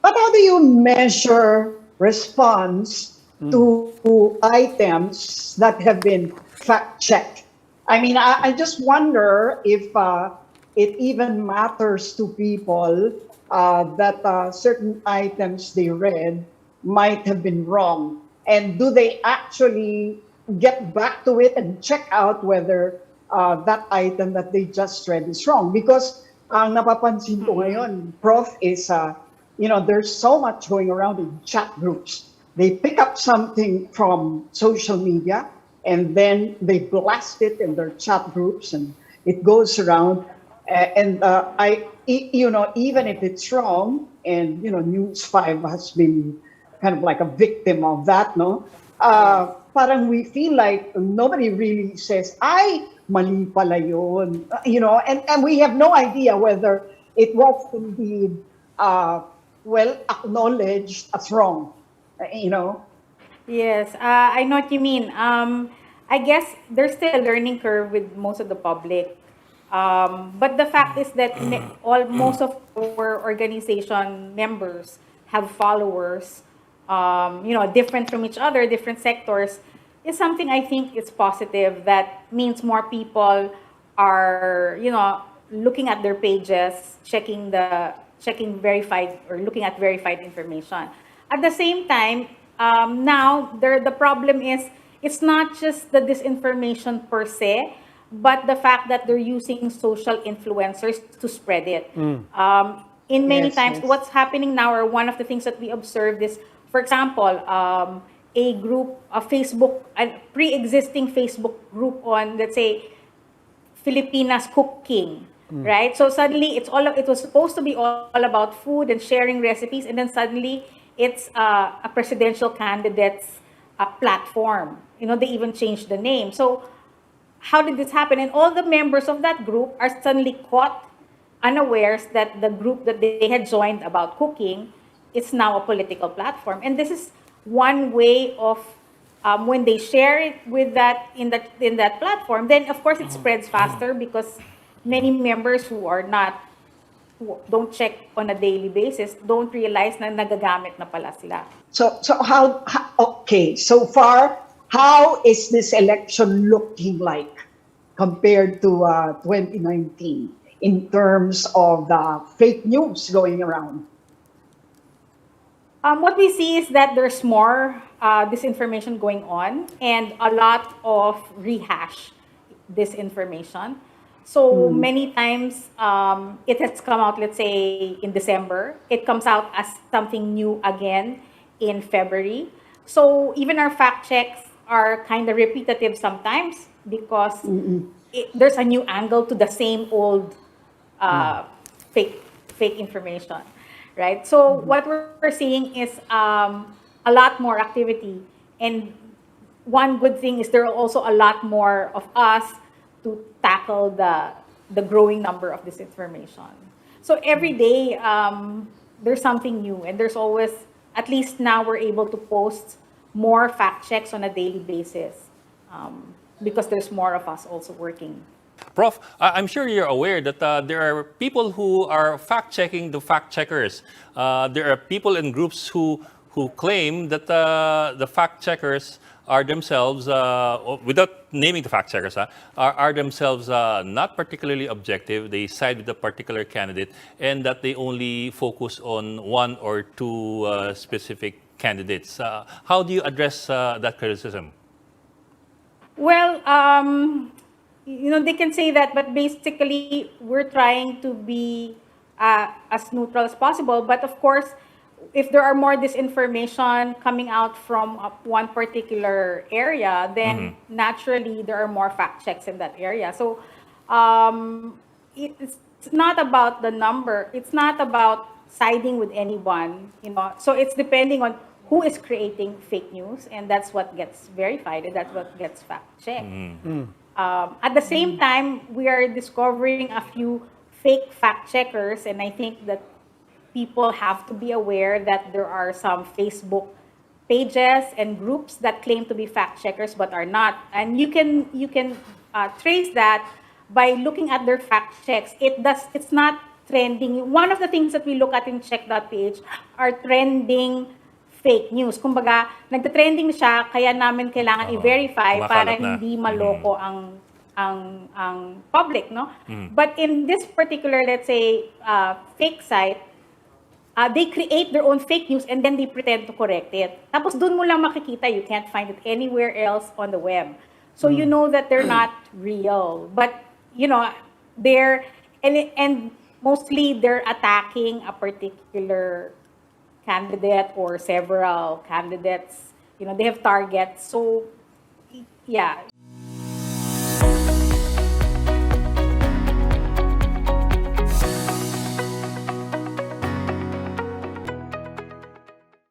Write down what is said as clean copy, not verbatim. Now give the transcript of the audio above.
But how do you measure response to items that have been fact-checked? I mean, I just wonder if it even matters to people that certain items they read might have been wrong. And do they actually get back to it and check out whether that item that they just read is wrong? Because ang napapansin ko ngayon, Prof, is there's so much going around in chat groups. They pick up something from social media and then they blast it in their chat groups and it goes around. Even if it's wrong, and News 5 has been kind of like a victim of that, no? Parang we feel like nobody really says, ay, mali pala yun. And we have no idea whether it was indeed acknowledged as wrong, Yes, I know what you mean. I guess there's still a learning curve with most of the public. But the fact is that most of our organization members have followers, different from each other, different sectors, is something I think is positive. That means more people are, looking at their pages, checking verified or looking at verified information. At the same time, now the problem is it's not just the disinformation per se, but the fact that they're using social influencers to spread it. In many Yes, times, yes. what's happening now, or one of the things that we observed is, for example, a group, a pre-existing Facebook group on, let's say, Filipinas cooking, right? So suddenly it was supposed to be all about food and sharing recipes, and then suddenly it's a presidential candidate's platform. They even changed the name. So how did this happen? And all the members of that group are suddenly caught unawares that the group that they had joined about cooking is now a political platform. And this is one way of when they share it with that in that platform, then of course it spreads faster because many members who don't check on a daily basis don't realize na nagagamit na pala sila. So okay, so far, how is this election looking like compared to 2019 in terms of the fake news going around? What we see is that there's more disinformation going on and a lot of rehash disinformation. So many times it has come out, let's say, in December. It comes out as something new again in February. So even our fact checks are kind of repetitive sometimes because there's a new angle to the same old fake information, right? So what we're seeing is a lot more activity, and one good thing is there are also a lot more of us to tackle the growing number of disinformation. So every day there's something new, and there's always, at least now we're able to post more fact checks on a daily basis because there's more of us also working. Prof, I'm sure you're aware that there are people who are fact-checking the fact-checkers. There are people in groups who claim that the fact-checkers are themselves, without naming the fact-checkers, are themselves not particularly objective. They side with a particular candidate, and that they only focus on one or two specific candidates. How do you address that criticism? Well, they can say that, but basically, we're trying to be as neutral as possible. But of course, if there are more disinformation coming out from one particular area, then naturally there are more fact checks in that area. So it's not about the number. It's not about siding with anyone. So it's depending on who is creating fake news, and that's what gets verified, and that's what gets fact checked. At the same time, we are discovering a few fake fact checkers, and I think that people have to be aware that there are some Facebook pages and groups that claim to be fact checkers but are not. And you can trace that by looking at their fact checks. It's not trending. One of the things that we look at in Tsek.PH are trending fake news. Kumbaga, nagte-trending siya, kaya namin kailangan i-verify para kumakalat na. hindi maloko ang public, no? But in this particular, let's say, fake site, they create their own fake news and then they pretend to correct it. Tapos dun mo lang makikita, you can't find it anywhere else on the web. So you know that they're not real. But, you know, and mostly they're attacking a particular candidate or several candidates. You know, they have targets. So, yeah.